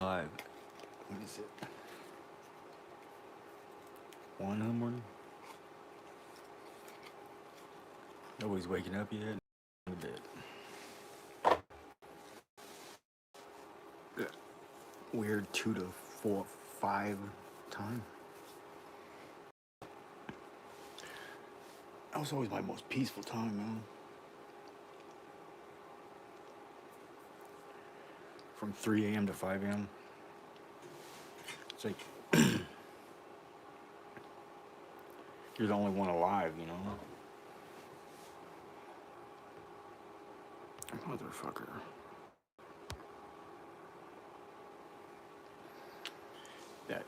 5. What is it? 1 in the morning? Nobody's waking up yet. In the bed. That weird 2 to 4, 5 time. That was always my most peaceful time, man. From 3 a.m. to 5 a.m. It's like you're the only one alive, you know? Motherfucker. That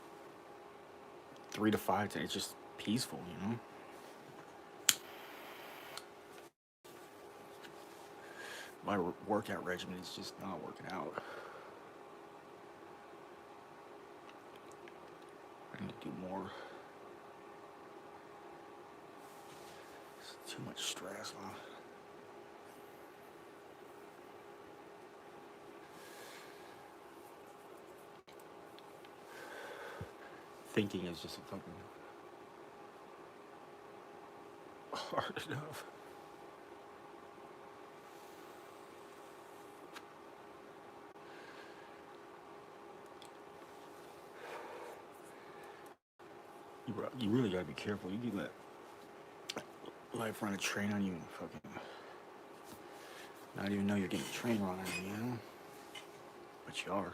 3 to 5, it's just peaceful, you know? My workout regimen is just not working out. I need to do more. It's too much stress, huh? Thinking is just a fucking hard enough. You really gotta be careful. You can let life run a train on you and fucking not even know you're getting a train run on you, you know? But you are.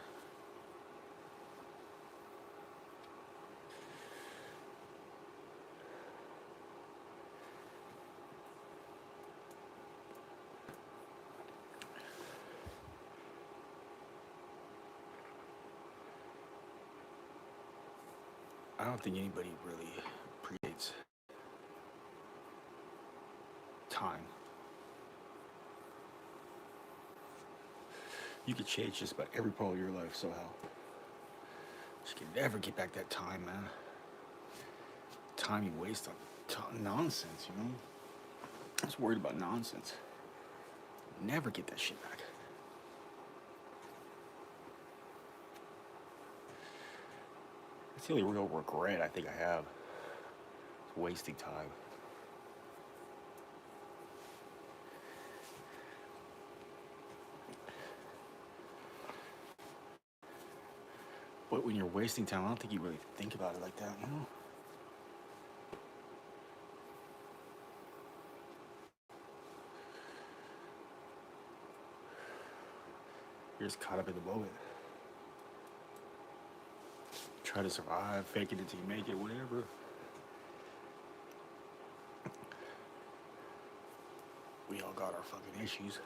I don't think anybody really appreciates time. You could change just about every part of your life somehow. Just can never get back that time, man. Time you waste on nonsense, you know? I was worried about nonsense. Never get that shit back. That's the only real regret I think I have. It's wasting time. But when you're wasting time, I don't think you really think about it like that, you know? You're just caught up in the moment. Try to survive, fake it until you make it, whatever. We all got our fucking issues.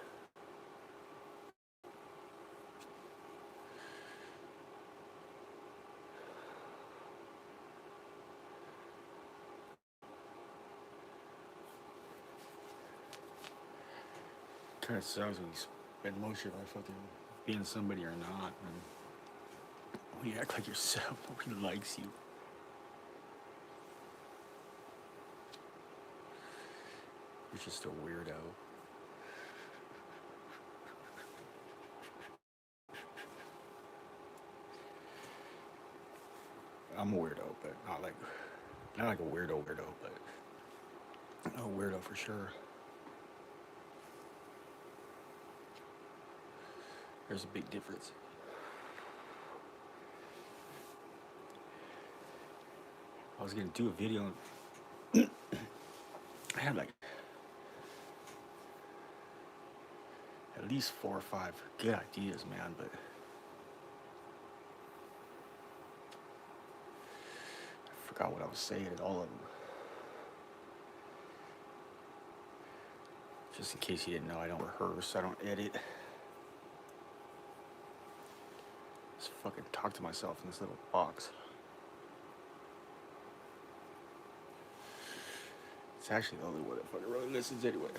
Kind of sucks when you spend most of your life fucking being somebody or not, and when you act like yourself, nobody likes you. You're just a weirdo. I'm a weirdo, but not like a weirdo, but a weirdo for sure. There's a big difference. I was gonna do a video. I had like at least 4 or 5 good ideas, man, but I forgot what I was saying at all of them. Just in case you didn't know, I don't rehearse, I don't edit. Just fucking talk to myself in this little box. It's actually the only one that fucking really listens anyway.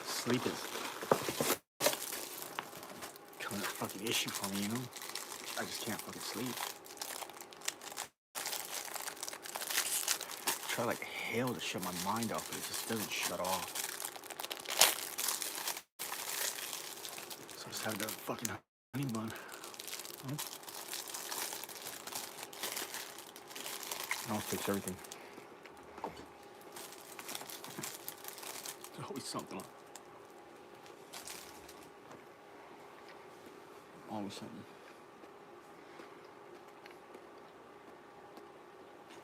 Sleep is becoming a fucking issue for me, you know? I just can't fucking sleep. Try like hell to shut my mind off, but it just doesn't shut off. So I just have that fucking honey bun. I'll fix everything. There's always something on. Always something.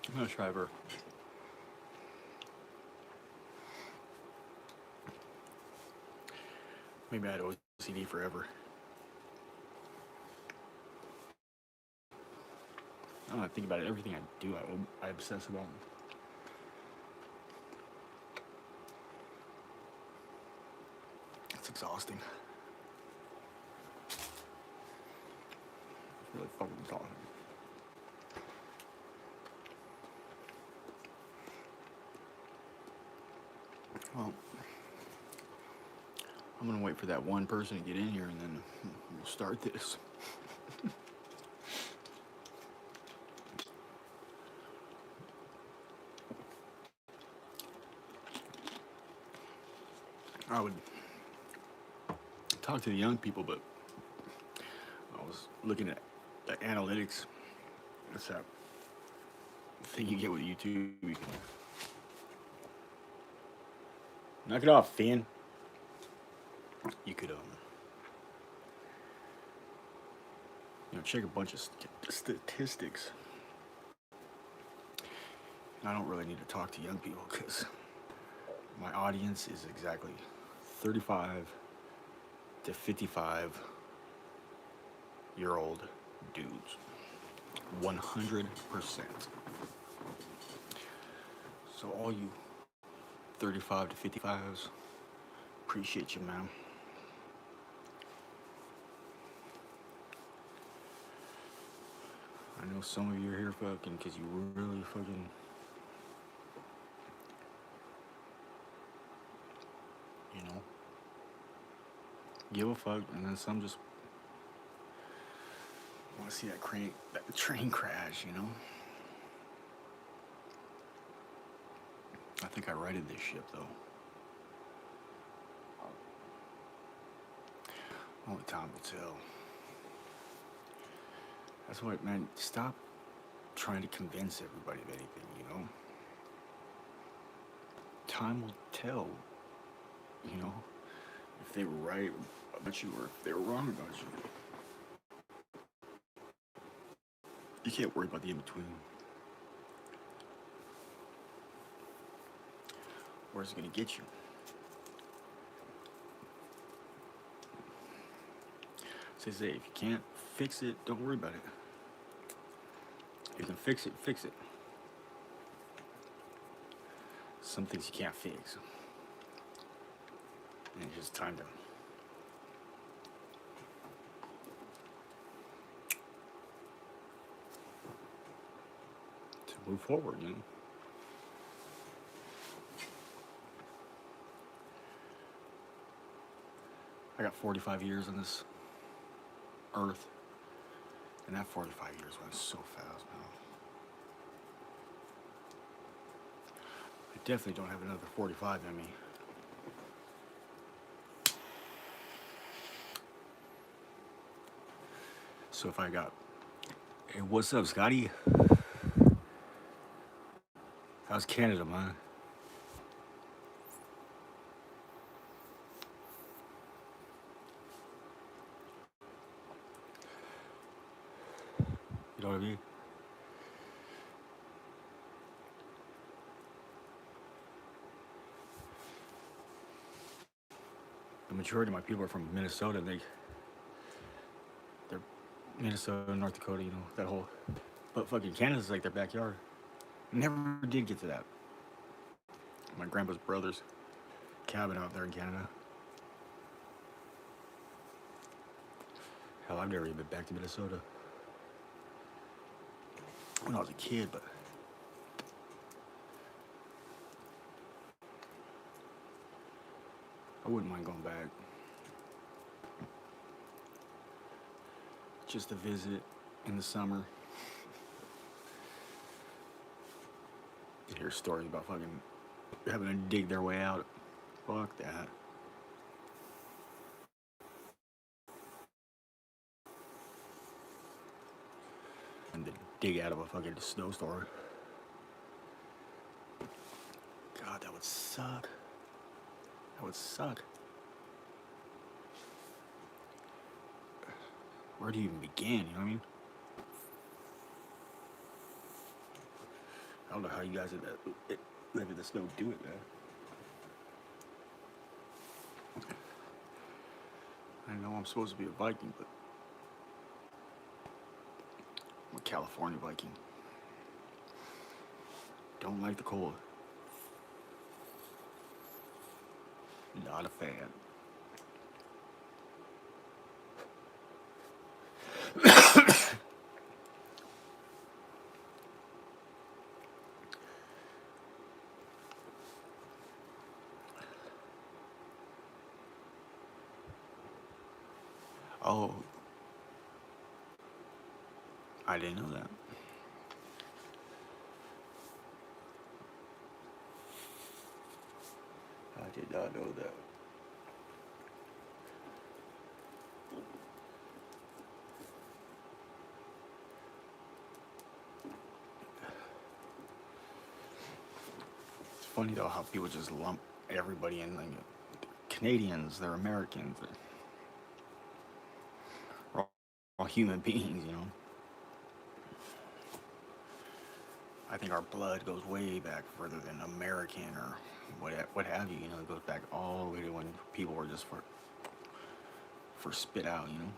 I'm gonna try her. Maybe I had OCD forever. I don't know, I think about it. Everything I do, I obsess about. It's exhausting. It's really fucking exhausting. Well, I'm gonna wait for that one person to get in here and then we'll start this. I would talk to the young people, but I was looking at the analytics. That's that thing you get with YouTube. You can knock it off, Finn. You could check a bunch of statistics. And I don't really need to talk to young people because my audience is exactly 35 to 55-year-old dudes. 100%. So all you 35 to 55s, appreciate you, man. I know some of you are here fucking because you really fucking give a fuck, and then some just want to see that train crash, I think I righted this ship, though. Only time will tell. That's why, man, stop trying to convince everybody of anything, Time will tell, if they were right about you or if they were wrong about you. You can't worry about the in-between. Where's it gonna get you? So they say, if you can't fix it, don't worry about it. If you can fix it, fix it. Some things you can't fix. And it's just time to move forward, I got 45 years on this earth, and that 45 years went so fast, man. I definitely don't have another 45 in me. So if I got, hey, what's up, Scotty? How's Canada, man? You know what I mean? The majority of my people are from Minnesota. They're Minnesota, North Dakota, that whole. But fucking Canada's like their backyard. Never did get to that. My grandpa's brother's cabin out there in Canada. Hell, I've never even been back to Minnesota. When I was a kid, but I wouldn't mind going back. Just to visit in the summer. You hear stories about fucking having to dig their way out. Fuck that. And to dig out of a fucking snowstorm. God, that would suck. That would suck. Where do you even begin? You know what I mean? I don't know how you guys live in the snow do it, man. I know I'm supposed to be a Viking, but I'm a California Viking. Don't like the cold. Not a fan. Oh, I didn't know that. I did not know that. It's funny though how people just lump everybody in like Canadians, they're Americans, they're all human beings, you know. I think our blood goes way back further than American or what have you. You know, it goes back all the way to when people were just for spit out. You know,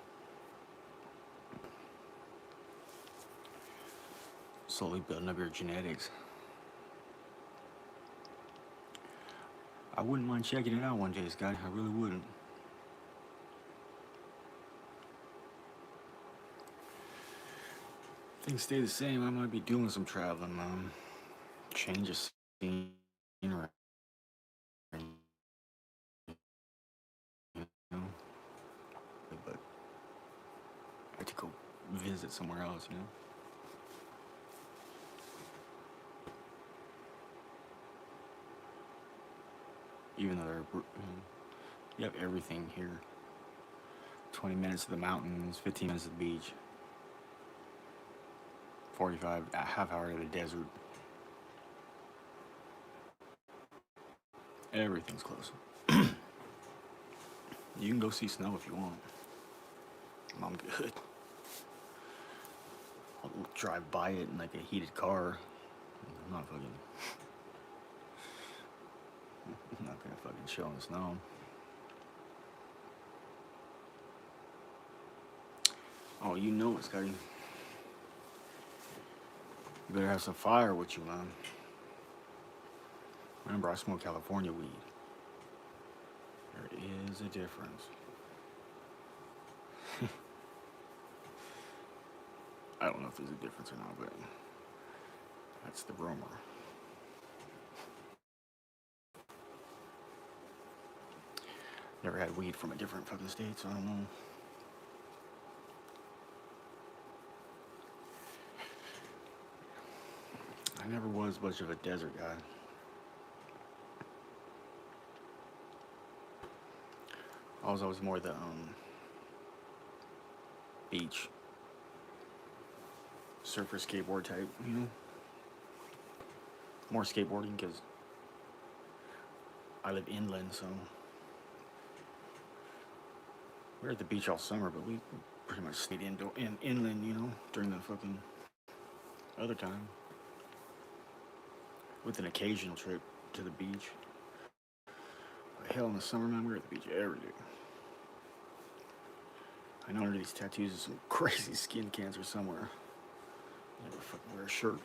slowly building up your genetics. I wouldn't mind checking it out one day, Scott. I really wouldn't. Things stay the same. I might be doing some traveling, change of scene, right? You know, but I had to go visit somewhere else. You know. Even though you have everything here. 20 minutes to the mountains, 15 minutes to the beach, 45, a half hour to the desert. Everything's close. You can go see snow if you want. I'm good. I'll drive by it in like a heated car. I'm not fucking. I'm not gonna fucking show in the snow. Oh, you know it, Scotty. You better have some fire with you, man. Remember, I smoke California weed. There is a difference. I don't know if there's a difference or not, but that's the rumor. Never had weed from a different fucking state, so I don't know. I never was much of a desert guy. I was always more the beach, surfer, skateboard type, you know. More skateboarding because I live inland, so we're at the beach all summer, but we pretty much stayed inland, you know, during the fucking other time, with an occasional trip to the beach. But hell, in the summer, man, we're at the beach every day. I know under these tattoos is some crazy skin cancer somewhere. Never fucking wear a shirt.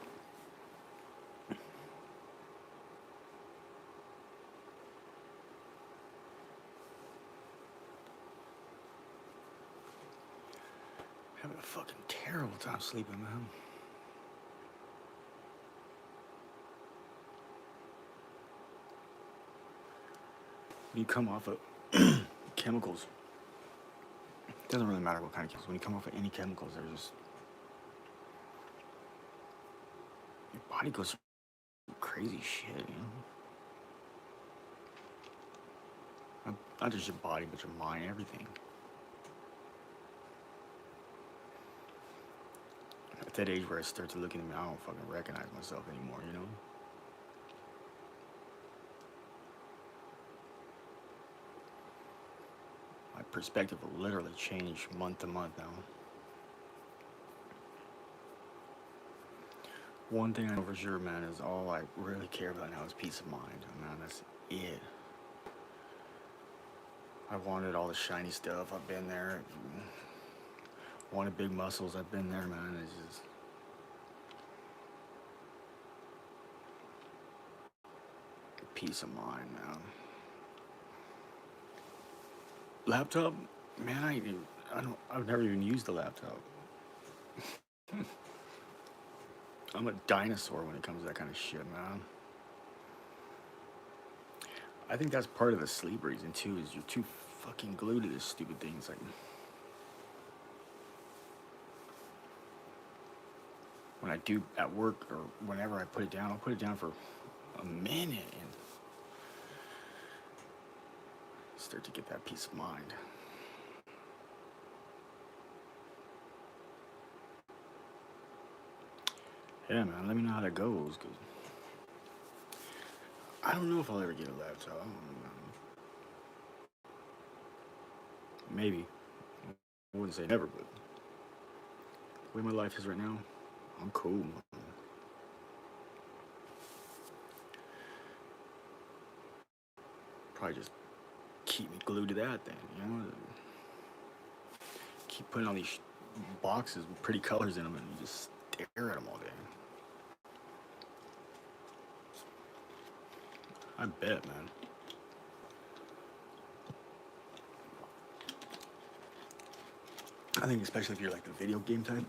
Having a fucking terrible time sleeping, man. You come off of chemicals. It doesn't really matter what kind of chemicals. When you come off of any chemicals, they're just your body goes crazy shit, you know. Not just your body, but your mind, everything. At that age where I start to look at me, I don't fucking recognize myself anymore, you know. My perspective will literally change month to month now. One thing I know for sure, man, is all I really care about now is peace of mind. Man, that's it. I wanted all the shiny stuff. I've been there. Wanted big muscles. I've been there, man. It's just peace of mind, man. Laptop, man. I've never even used a laptop. I'm a dinosaur when it comes to that kind of shit, man. I think that's part of the sleep reason too. Is you're too fucking glued to this stupid thing. It's like when I do at work or whenever I put it down, I'll put it down for a minute and start to get that peace of mind. Yeah, man. Let me know how that goes, cause I don't know if I'll ever get a laptop. I don't know, man. Maybe. I wouldn't say never, but the way my life is right now, I'm cool. Man. Probably just keep me glued to that thing, you know. Keep putting all these boxes with pretty colors in them, and you just stare at them all day. I bet, man. I think especially if you're like the video game type.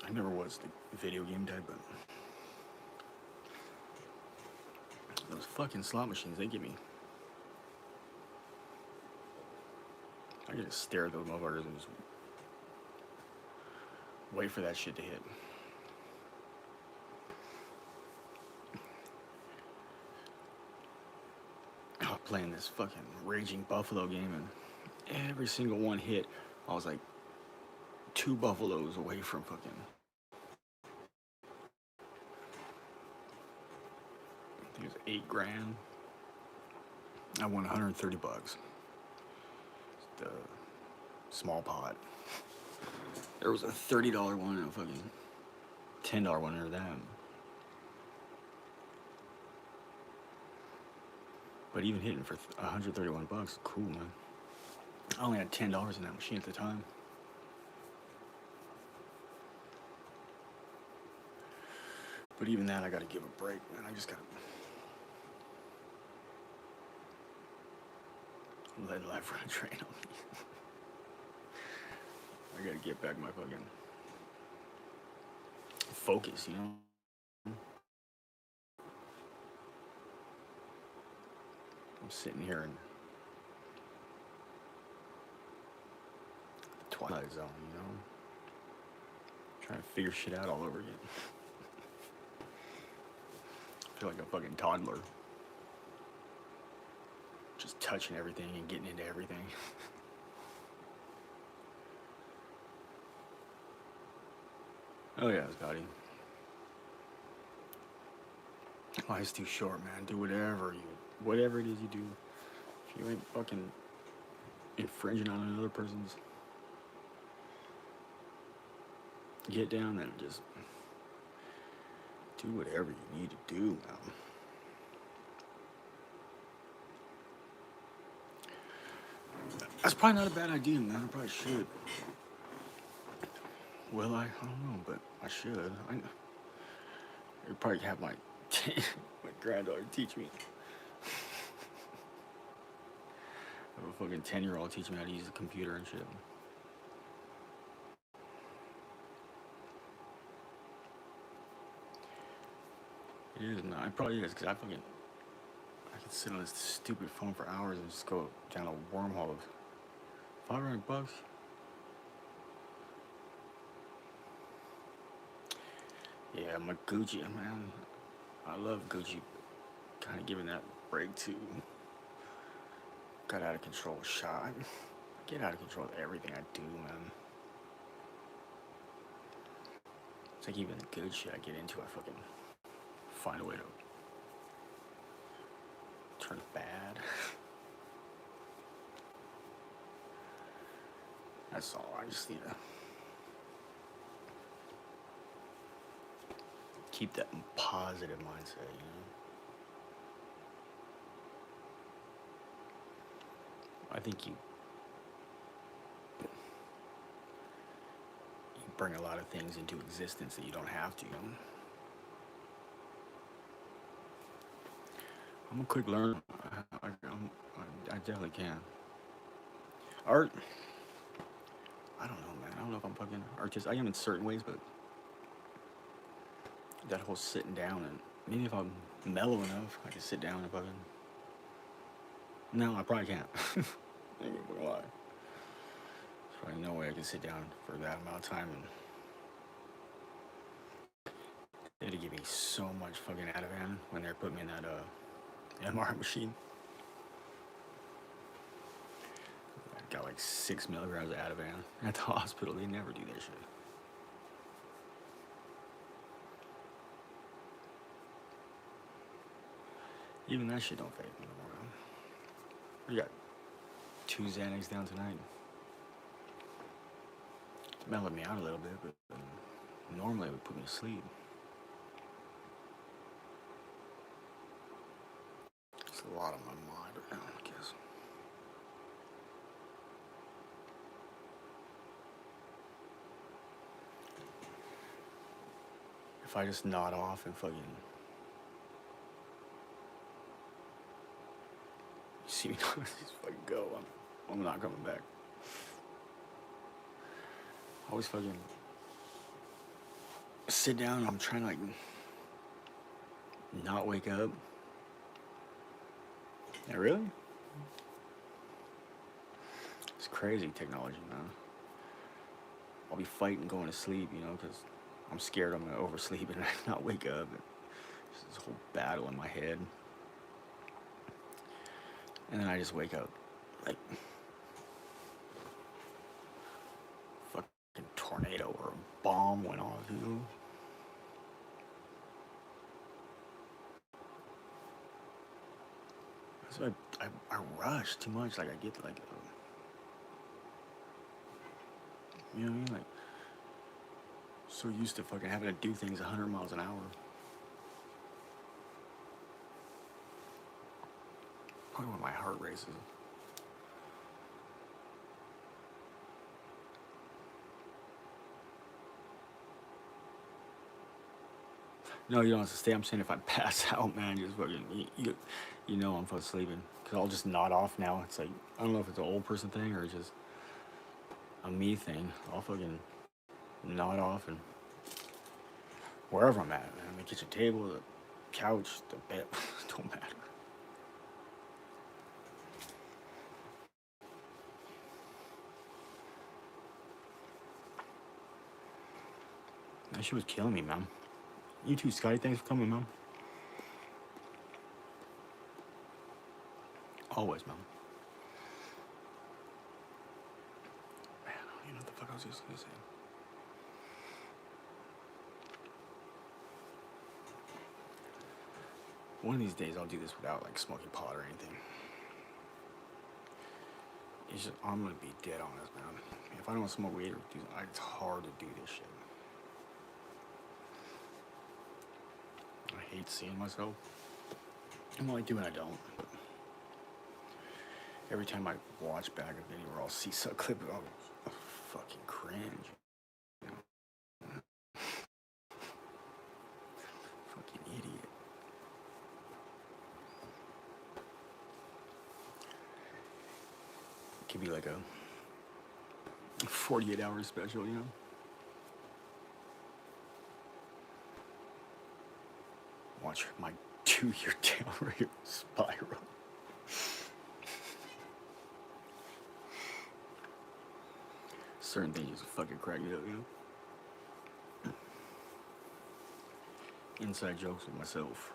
I never was the video game type, but those fucking slot machines, they get me. I can just stare at those motherfuckers and just wait for that shit to hit. I was playing this fucking Raging Buffalo game, and every single one hit, I was like 2 buffaloes away from fucking. I think it was 8 grand. I won $130. The small pot. There was a $30 one and a fucking $10 one under that. But even hitting for $131, cool, man. I only had $10 in that machine at the time. But even that, I gotta give a break, man. I just gotta let life run a train on me. I gotta get back my fucking focus, you know? I'm sitting here in the Twilight Zone, you know? Trying to figure shit out all over again. I feel like a fucking toddler. Just touching everything and getting into everything. Oh yeah, Scotty. Life's too short, man. Do whatever it is you do. If you ain't fucking infringing on another person's get down, then just do whatever you need to do, man. That's probably not a bad idea, man. I probably should. Will I? I don't know, but I should. I'd probably have my my granddaughter teach me. Have a fucking 10-year-old teach me how to use a computer and shit. It is not. It probably is because I could sit on this stupid phone for hours and just go down a wormhole of $500. Yeah, my Gucci, man. I love Gucci. Kind of giving that break to got out of control shot. Get out of control with everything I do, man. It's like even the good shit I get into, I fucking find a way to turn it bad. That's all. I just need to keep that positive mindset, you know? I think you bring a lot of things into existence that you don't have to, you know? I'm a quick learner. I definitely can. Art, I don't know, man. I don't know if I'm fucking artistic. I am in certain ways, but that whole sitting down and maybe if I'm mellow enough, I can sit down and fucking. No, I probably can't. I ain't gonna lie. There's probably no way I can sit down for that amount of time and they had to give me so much fucking Ativan when they're putting me in that MRI machine. I got like 6 milligrams of Ativan at the hospital. They never do that shit. Even that shit don't fade me no more. We got 2 Xanax down tonight. It's mellowed me out a little bit, but normally it would put me to sleep. It's a lot on my mind right now, I guess. If I just nod off and fucking see me just fucking go, I'm not coming back. I always fucking sit down and I'm trying to like not wake up. Yeah, really? It's crazy technology, man. I'll be fighting going to sleep, you know, because I'm scared I'm gonna oversleep and not wake up. It's this whole battle in my head. And then I just wake up like fucking tornado or a bomb went off, you know? So I rush too much. Like I get like, you know what I mean? Like so used to fucking having to do things 100 miles an hour. Probably when my heart races. No, you don't have to stay. I'm saying if I pass out, man, just fucking, you know I'm fucking sleeping. Because I'll just nod off now. It's like, I don't know if it's an old person thing or just a me thing. I'll fucking nod off and wherever I'm at, man. The kitchen table, the couch, the bed, don't matter. That shit was killing me, man. You too, Scotty. Thanks for coming, man. Always, man. Man, I don't even know what the fuck I was just gonna say. One of these days I'll do this without like smoking pot or anything. It's just, I'm gonna be dead honest, man. If I don't smoke weed or do, it's hard to do this shit. I hate seeing myself. I'm only doing I don't. But every time I watch back a video or I'll see some clip, I'll fucking cringe. You know? Fucking idiot. It could be like a 48-hour special, you know? Watch my 2-year downward spiral. Certain things just fucking crack me up, you know? inside jokes with myself.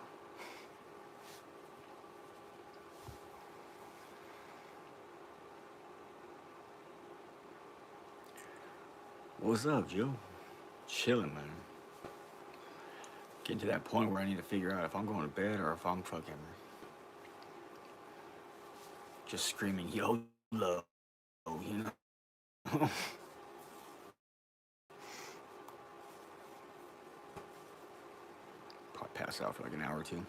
What's up, Joe? Chilling, man. Getting to that point where I need to figure out if I'm going to bed or if I'm fucking just screaming YOLO, you know? Probably pass out for like an hour or two.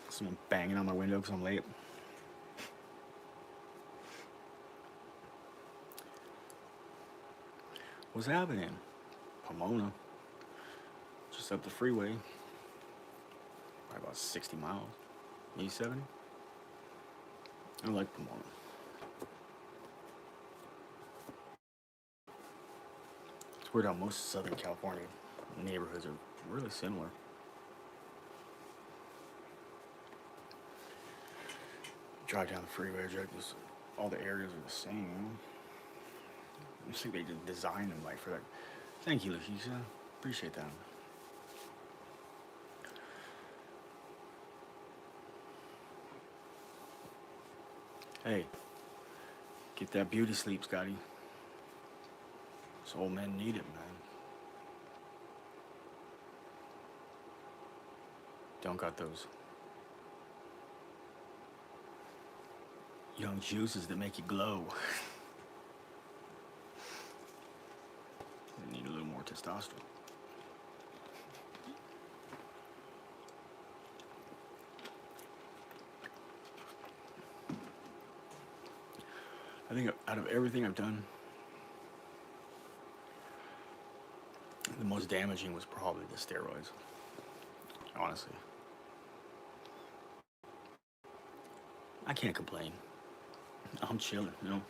Someone banging on my window because I'm late. What's happening? Pomona. Just up the freeway. Probably about 60 miles. Maybe 70. I like Pomona. It's weird how most Southern California neighborhoods are really similar. Drive down the freeway, all the areas are the same. I just think they just designed them like for that. Thank you, Lakeisha. Appreciate that. Hey, get that beauty sleep, Scotty. Old men need it, man. Don't got those young juices that make you glow. Need a little more testosterone. I think out of everything I've done, the most damaging was probably the steroids. Honestly. I can't complain. I'm chilling, you know.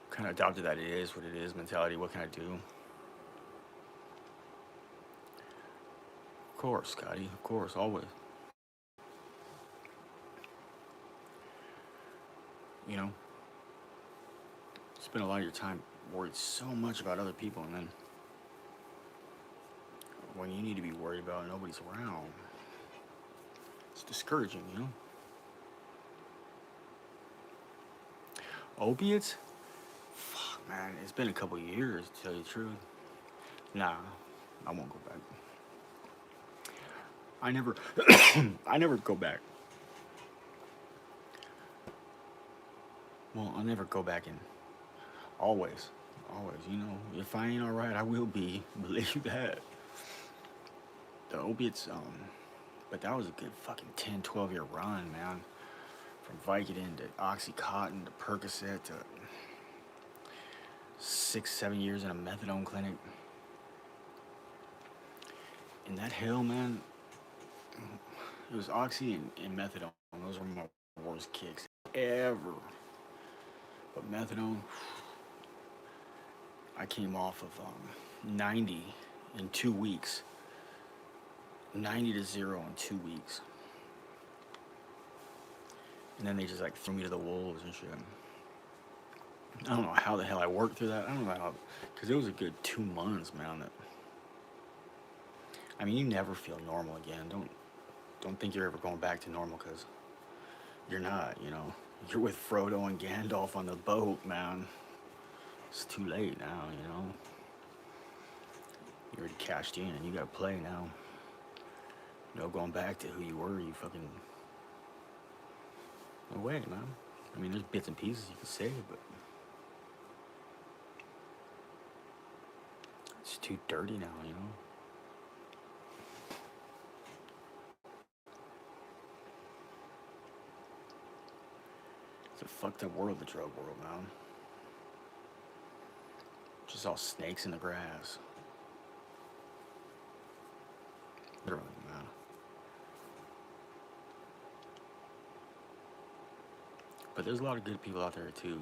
Kind of adopted that it is what it is mentality. What can I do? Of course, Scotty. Of course, always. You know, spend a lot of your time worried so much about other people, and then when you need to be worried about nobody's around, it's discouraging, you know. Opiates? Fuck, man, it's been a couple years, to tell you the truth. Nah, I won't go back. I never, I never go back. Well, I'll never go back and always, you know, if I ain't alright, I will be. Believe that. The opiates, but that was a good fucking 10, 12-year run, man. From Vicodin to Oxycontin to Percocet to 6, 7 years in a methadone clinic. And that hell, man, it was Oxy and methadone. Those were my worst kicks ever. But methadone, I came off of 90 in 2 weeks. 90 to 0 in 2 weeks. And then they just like threw me to the wolves and shit. I don't know how the hell I worked through that. I don't know how, because it was a good 2 months, man. I mean, you never feel normal again. Don't think you're ever going back to normal, because you're not, you know. You're with Frodo and Gandalf on the boat, man. It's too late now, you know. You already cashed in and you gotta play now. No going back to who you were, you fucking... No way, man. I mean, there's bits and pieces you can say, but... It's too dirty now, you know. It's a fucked up world, the drug world, man. Just all snakes in the grass. Literally, man. But there's a lot of good people out there, too.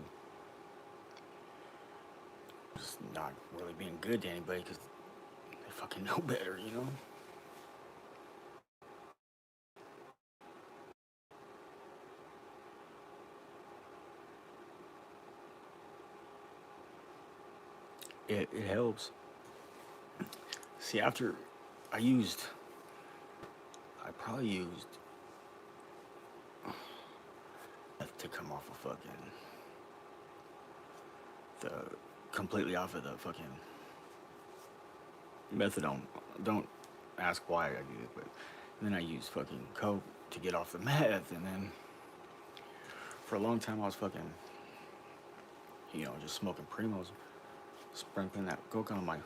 Just not really being good to anybody because they fucking know better, you know? It helps. See, after I used, I probably used to come off of fucking the completely off of the fucking methadone. Don't ask why I did it, but then I used fucking coke to get off the meth, and then for a long time I was fucking, just smoking primos, sprinkling that coke on my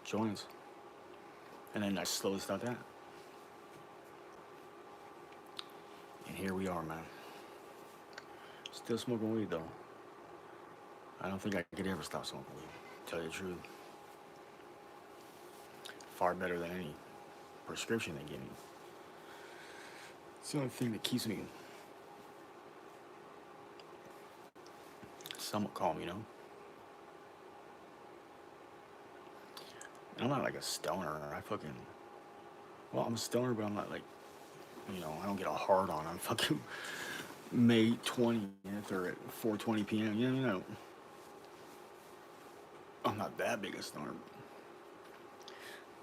joints, and then I slowly stopped that. And here we are, man. Still smoking weed though. I don't think I could ever stop smoking weed. To tell you the truth, far better than any prescription they give me. It's the only thing that keeps me somewhat calm, And I'm not like a stoner. I'm a stoner, but I'm not like, I don't get a hard on. I'm fucking May 20th or at 4:20 p.m. I'm not that big a stoner.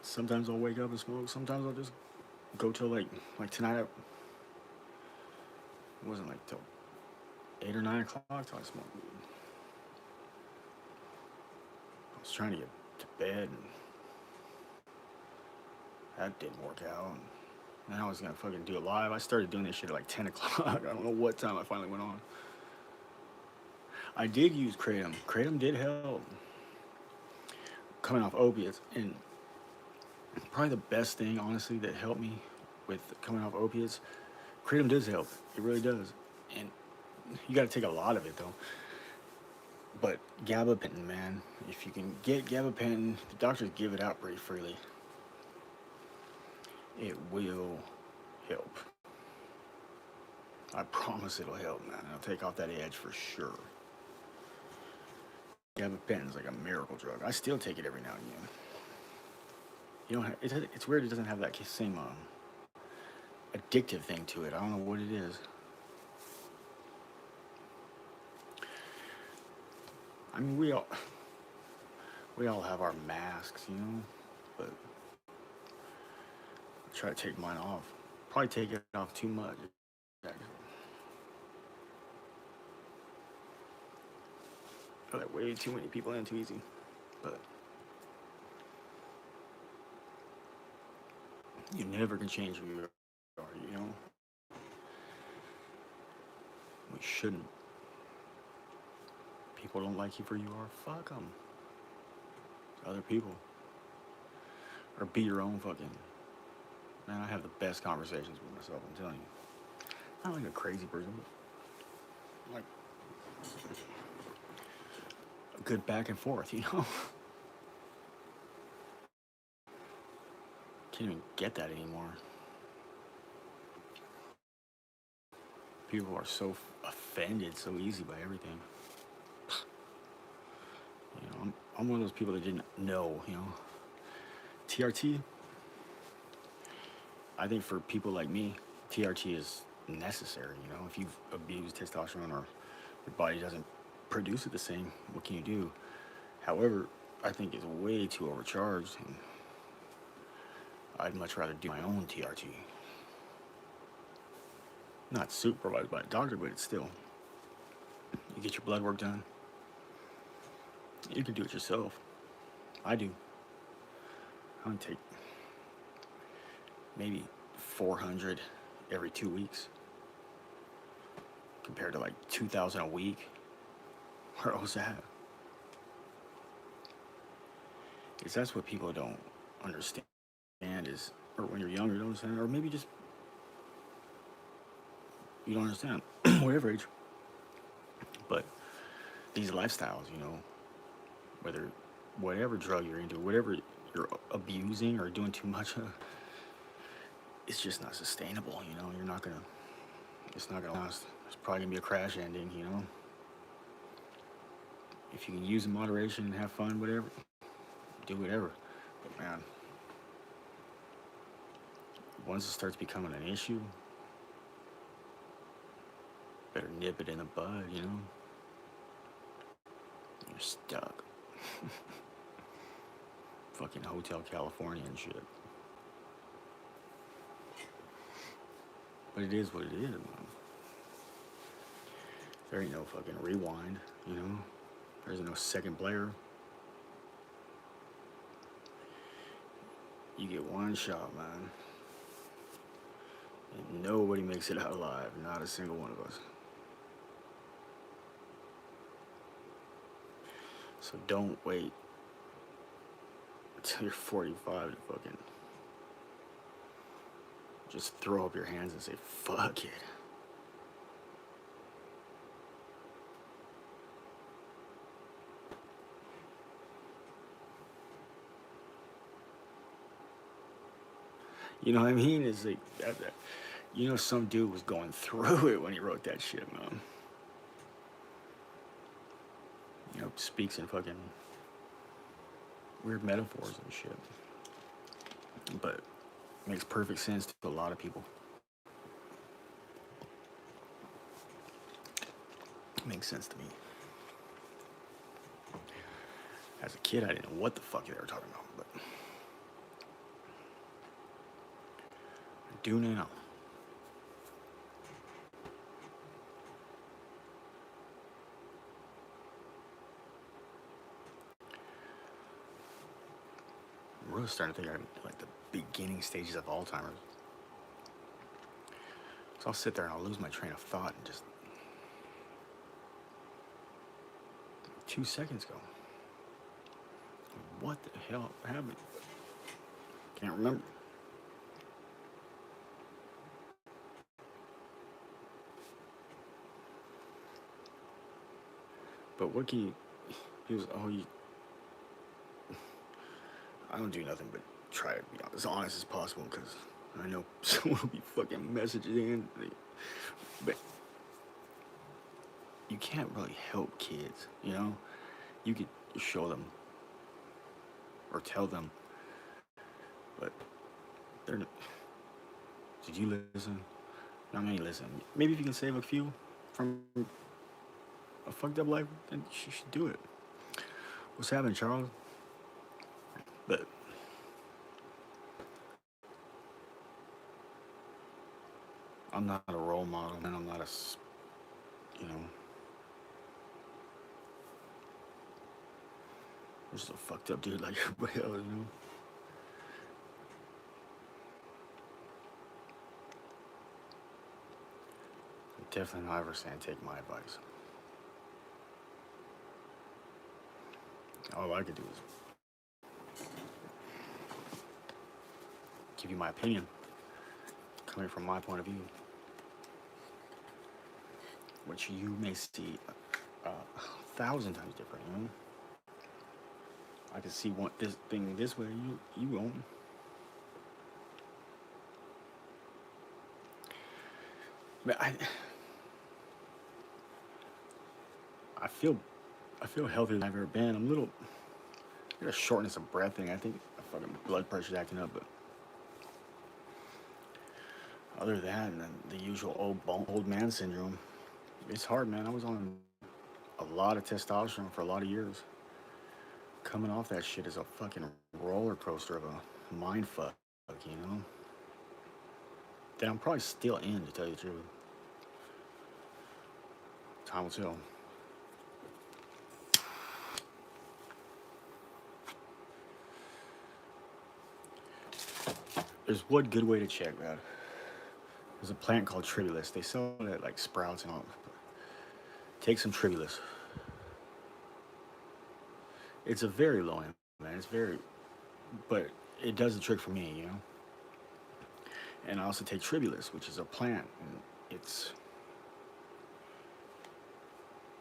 Sometimes I'll wake up and smoke. Sometimes I'll just go till like tonight. It wasn't like till 8 or 9 o'clock till I smoked weed. I was trying to get to bed, and that didn't work out. And I was gonna fucking do it live. I started doing this shit at like 10 o'clock. I don't know what time I finally went on. I did use Kratom. Kratom did help coming off opiates, and probably the best thing, honestly, that helped me with coming off opiates. Kratom does help. It really does, and you got to take a lot of it though. But gabapentin, man, if you can get gabapentin, the doctors give it out pretty freely. It will help. I promise it'll help, man. It'll take off that edge for sure. Gabapentin is like a miracle drug. I still take it every now and again. It's weird. It doesn't have that same addictive thing to it. I don't know what it is. I mean, we all have our masks, but I try to take mine off. Probably take it off too much. I let way too many people in too easy, but you never can change who you are, We shouldn't. People don't like you for who you are, fuck them. Other people. Or be your own fucking. Man, I have the best conversations with myself, I'm telling you. I'm not like a crazy person, but like a good back and forth, Can't even get that anymore. People are so offended so easy by everything. I'm one of those people that didn't know, TRT, I think for people like me, TRT is necessary, if you've abused testosterone or your body doesn't produce it the same, what can you do? However, I think it's way too overcharged, and I'd much rather do my own TRT. Not supervised by a doctor, but it's still, you get your blood work done. You can do it yourself. I do. I would take maybe 400 every 2 weeks compared to like 2,000 a week. Where was that? Because that's what people don't understand is, or when you're younger, you don't understand, or maybe just you don't understand, whatever age. But these lifestyles, whatever drug you're into, whatever you're abusing or doing too much of, it's just not sustainable, it's not gonna last. There's probably gonna be a crash ending, If you can use in moderation and have fun, whatever, do whatever. But man, once it starts becoming an issue, better nip it in the bud, You're stuck. Fucking Hotel California and shit. But it is what it is, man. There ain't no fucking rewind, you know? There's no second player. You get one shot, man. And nobody makes it out alive. Not a single one of us. So don't wait until you're 45 to fucking just throw up your hands and say, fuck it. You know what I mean? It's like, you know, some dude was going through it when he wrote that shit, man. You know, speaks in fucking weird metaphors and shit. But makes perfect sense to a lot of people. Makes sense to me. As a kid, I didn't know what the fuck they were talking about, but I do now. I'm really starting to think I'm like the beginning stages of Alzheimer's. So I'll sit there and I'll lose my train of thought and just 2 seconds go. What the hell happened? Can't remember. But what can you? He was, oh, you. I don't do nothing but try to be as honest as possible because I know someone will be fucking messaging in. But you can't really help kids, you know? You could show them or tell them, but they're. Did you listen? Not many listen. Maybe if you can save a few from a fucked up life, then you should do it. What's happening, Charles? But I'm not a role model, and I'm not you know, I'm just a fucked up dude like everybody else, you know. I'm definitely not ever saying take my advice. All I could do is give you my opinion, coming from my point of view, which you may see 1,000 times different. You know, I can see this thing this way. You won't. But I feel healthier than I've ever been. I'm a little I got a shortness of breath thing. I think my fucking blood pressure's acting up, but other than that, and then the usual old man syndrome, it's hard, man. I was on a lot of testosterone for a lot of years. Coming off that shit is a fucking roller coaster of a mind fuck, you know? That I'm probably still in, to tell you the truth. Time will tell. There's one good way to check, man. There's a plant called Tribulus. They sell it at like Sprouts and all. Take some Tribulus. It's a very low end, man. It's very, but it does the trick for me, you know? And I also take Tribulus, which is a plant, and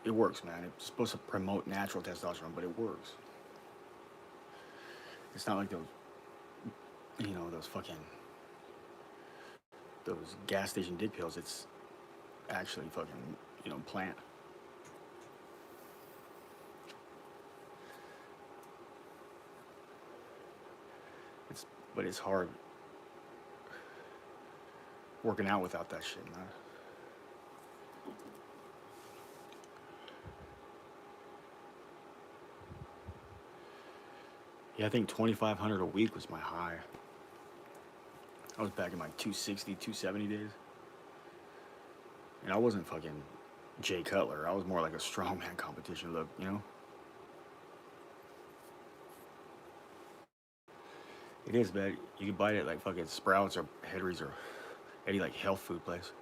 it works, man. It's supposed to promote natural testosterone, but it works. It's not like those fucking those gas station dick pills. It's actually fucking, plant. But it's hard working out without that shit, man. Yeah, I think 2,500 a week was my high. I was back in my 260, 270 days. And I wasn't fucking Jay Cutler. I was more like a strongman competition look, you know? It is bad. You can buy it at like fucking Sprouts or Henry's or any like health food place.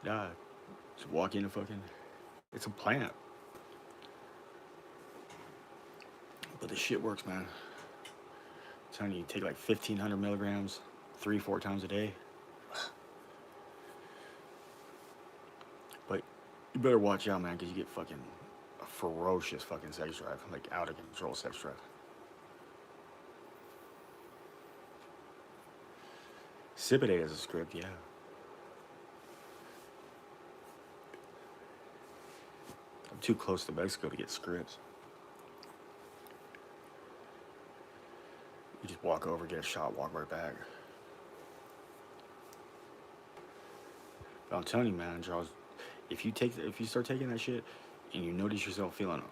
Yeah, just walk in and fucking. It's a plant, but the shit works, man. I'm telling you, you take like 1,500 milligrams, 3, 4 times a day. But you better watch out, man, because you get fucking a ferocious fucking sex drive, like out of control sex drive. Cipidate as a script, yeah. I'm too close to Mexico to get scripts. You just walk over, get a shot, walk right back. But I'm telling you, man, Charles, if you start taking that shit, and you notice yourself feeling,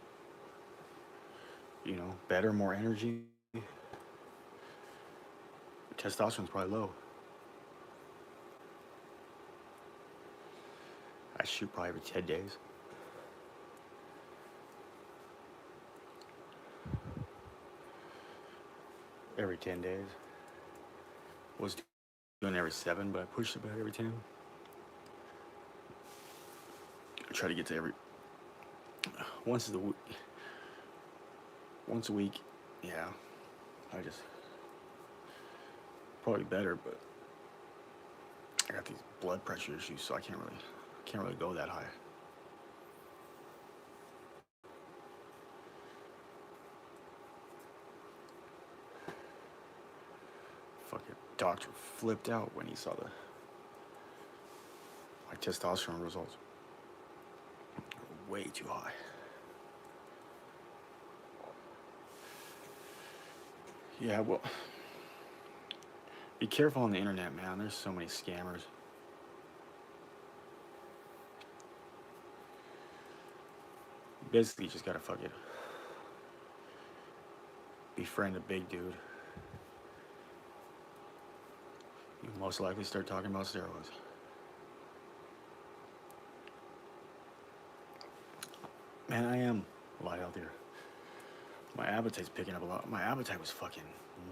better, more energy, testosterone's probably low. I shoot probably every 10 days. Every 10 days. Was doing every 7, but I pushed it back every 10. I try to get to every once a week. Once a week, yeah. I just probably better, but I got these blood pressure issues, so I can't really go that high. Fucking doctor flipped out when he saw my testosterone results. Way too high. Yeah, well, be careful on the internet, man. There's so many scammers. Basically, you just gotta fucking befriend a big dude. You most likely start talking about steroids. Man, I am a lot healthier. My appetite's picking up a lot. My appetite was fucking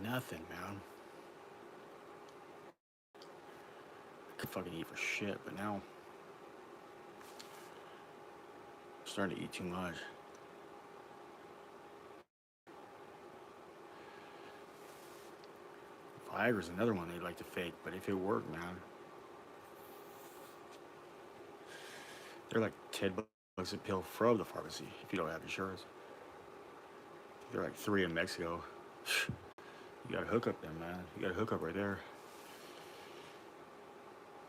nothing, man. I could fucking eat for shit, but now I'm starting to eat too much. Viagra's another one they like to fake, but if it worked, man, they're like $10 a pill from the pharmacy if you don't have insurance. They're like 3 in Mexico. You got a hookup then, man. You got a hookup right there.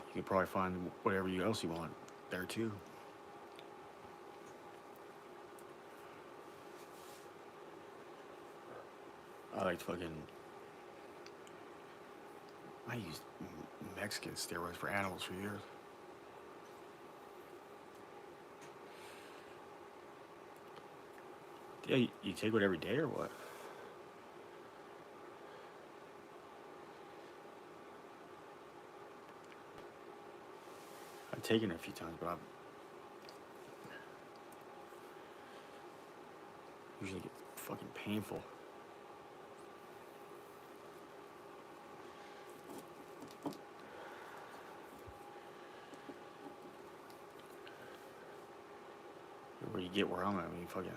You can probably find whatever else you want there too. I like fucking. I used Mexican steroids for animals for years. Yeah, you take it every day or what? I've taken it a few times, but I usually get fucking painful. Where you get where I'm at, I mean, fucking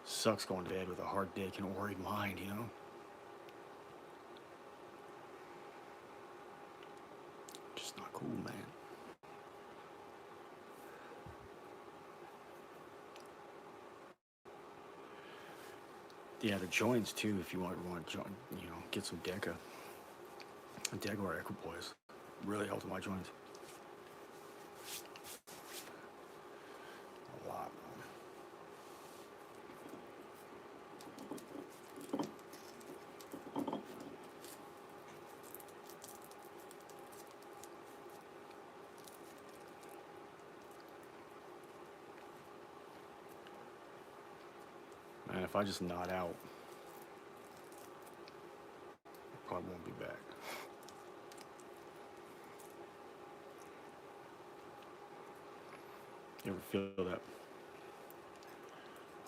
sucks going to bed with a hard dick and a worried mind, you know? Just not cool, man. Yeah, the joints too. If you want to join, get some Deca, Deca or Equipoise, really helped my joints a lot. Man, if I just nod out, I probably won't be back. feel that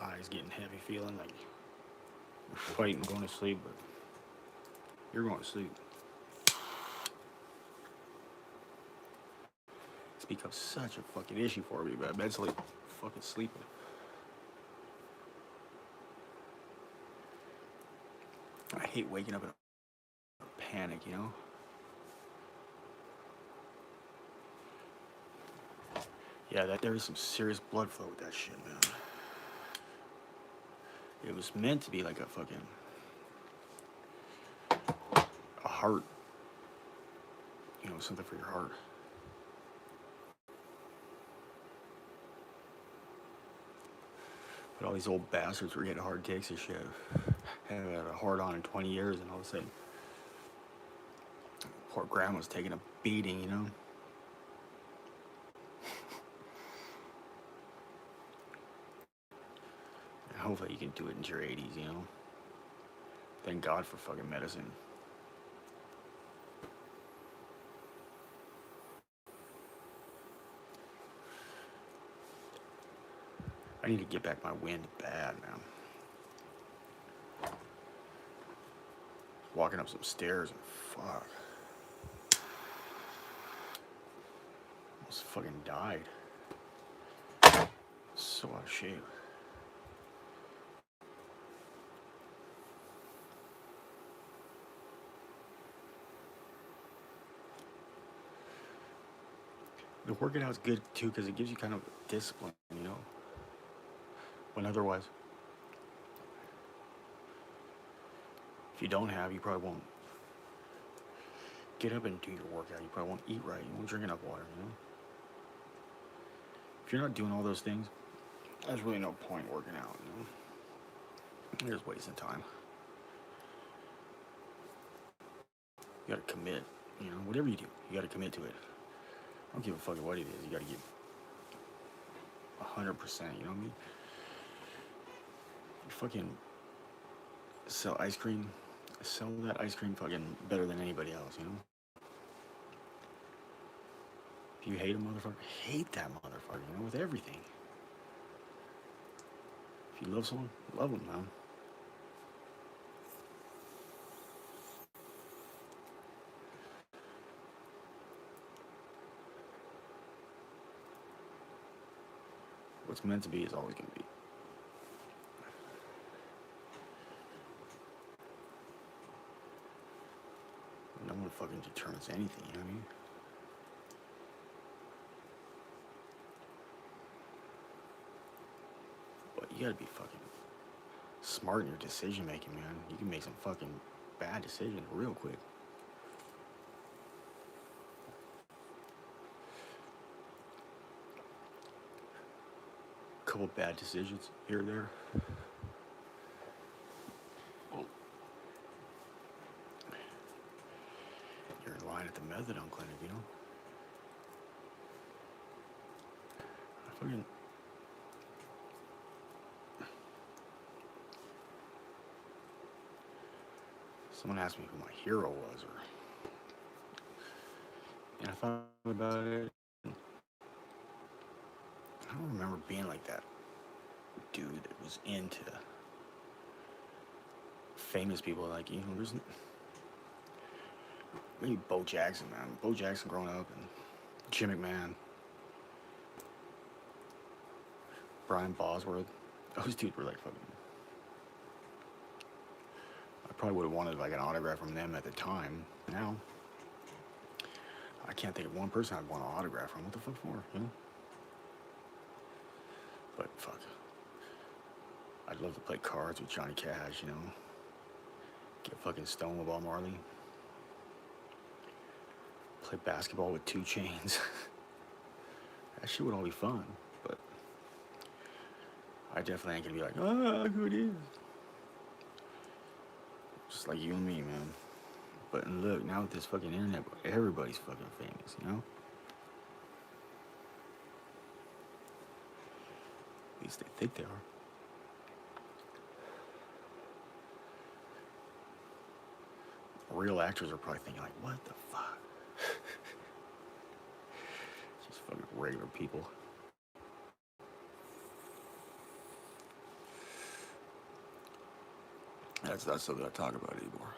eyes getting heavy feeling like you're fighting going to sleep, but you're going to sleep. It's become such a fucking issue for me, but I'm mentally fucking sleeping. I hate waking up in a panic, you know? Yeah, there is some serious blood flow with that shit, man. It was meant to be like a fucking a heart, you know, something for your heart. But all these old bastards were getting hard kicks and shit. Haven't had a hard on in 20 years, and all of a sudden, poor grandma's taking a beating, you know? And hopefully you can do it into your 80s, you know? Thank God for fucking medicine. I need to get back my wind bad, man. Walking up some stairs and fuck. Almost fucking died. So out of shape. The working out's good too because it gives you kind of discipline, you know? When otherwise, if you don't have, you probably won't get up and do your workout. You probably won't eat right. You won't drink enough water, you know? If you're not doing all those things, there's really no point working out, you know? You're just wasting time. You gotta commit, you know? Whatever you do, you gotta commit to it. I don't give a fuck what it is. You gotta give 100%, you know what I mean? You fucking sell ice cream. Sell that ice cream fucking better than anybody else, you know? If you hate a motherfucker, hate that motherfucker, you know, with everything. If you love someone, love them, man. What's meant to be is always gonna be. No one fucking determines anything, you know what I mean? But you gotta be fucking smart in your decision making, man. You can make some fucking bad decisions real quick. Couple bad decisions here or there. Well, you're in line at the methadone clinic, you know? I fucking. Someone asked me who my hero was, and I thought about it. I don't remember being like that dude that was into famous people. Like, you know, there's maybe Bo Jackson, man. Bo Jackson growing up, and Jim McMahon, Brian Bosworth. Those dudes were like fucking. I probably would have wanted like an autograph from them at the time. Now, I can't think of one person I'd want an autograph from. What the fuck for, you know? But fuck. I'd love to play cards with Johnny Cash, you know? Get fucking stoned with Bob Marley. Play basketball with 2 Chainz. That shit would all be fun, but I definitely ain't gonna be like, who it is? Just like you and me, man. But look, now with this fucking internet, everybody's fucking famous, you know? At least they think they are. Real actors are probably thinking like, what the fuck? Just fucking regular people. That's not something I talk about anymore.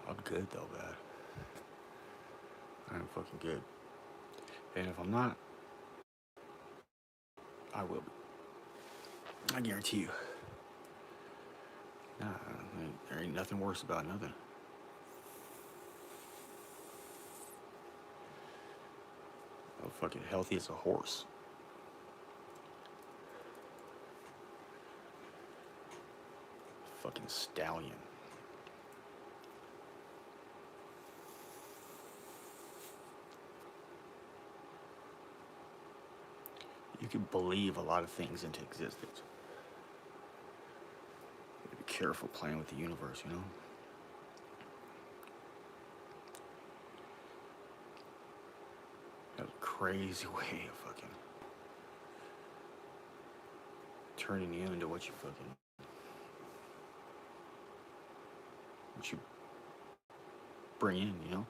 I'm good though, man. I'm fucking good. And if I'm not, I will be. I guarantee you. Nah, there ain't nothing worse about nothing. I'm fucking healthy as a horse. Fucking stallion. You can believe a lot of things into existence. You gotta be careful playing with the universe, you know? That's a crazy way of fucking turning you into what you bring in, you know?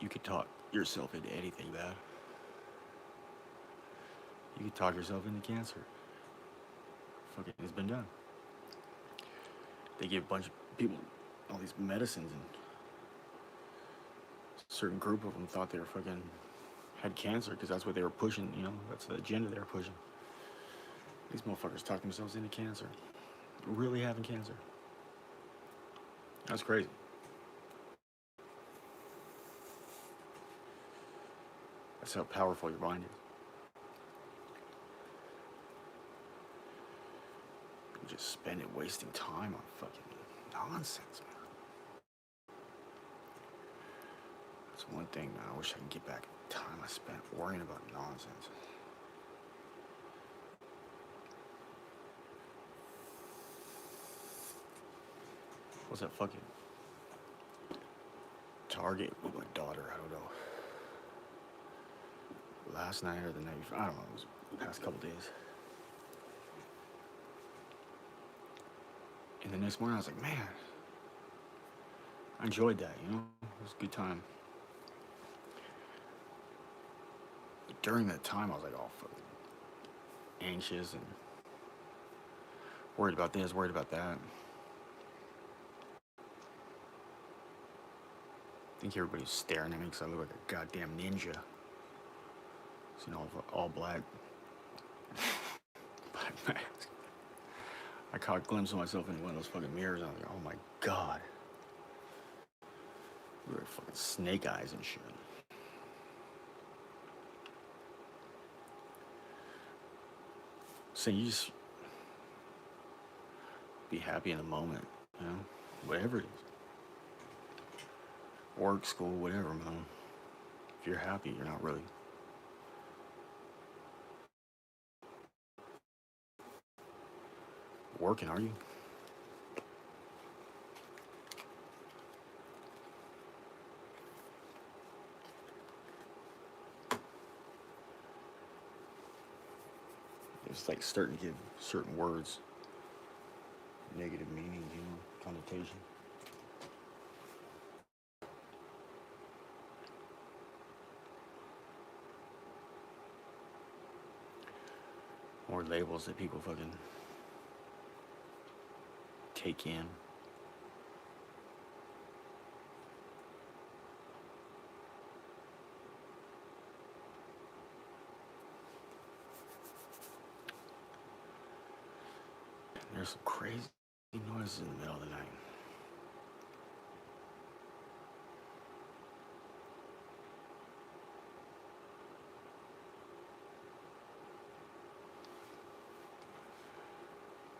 You could talk yourself into anything bad. You could talk yourself into cancer. Fucking, it's been done. They give a bunch of people all these medicines, and a certain group of them thought they were fucking had cancer because that's what they were pushing, you know? That's the agenda they were pushing. These motherfuckers talk themselves into cancer. Really having cancer. That's crazy. That's how powerful your mind is. You just spend it wasting time on fucking nonsense, man. That's one thing, man. I wish I could get back the time I spent worrying about nonsense. What's that fucking Target with my daughter? I don't know. Last night or the night before, I don't know. It was the past couple days. And the next morning, I was like, man, I enjoyed that, you know? It was a good time. But during that time, I was like, oh, fucking anxious and worried about this, worried about that. I think everybody's staring at me because I look like a goddamn ninja. You know, all black. Black mask. I caught a glimpse of myself in one of those fucking mirrors. And I was like, oh my god. We were fucking snake eyes and shit. So you just be happy in the moment, you know? Whatever it is. Work, school, whatever, man. If you're happy, you're not really working, are you? It's like starting to give certain words negative meaning, you know, connotation. Or labels that people fucking take in. There's some crazy noises in the middle of the night.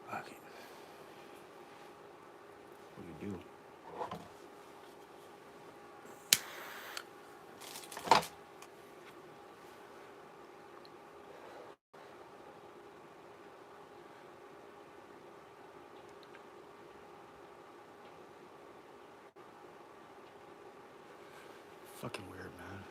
Fuck it. What do you do? Fucking weird, man.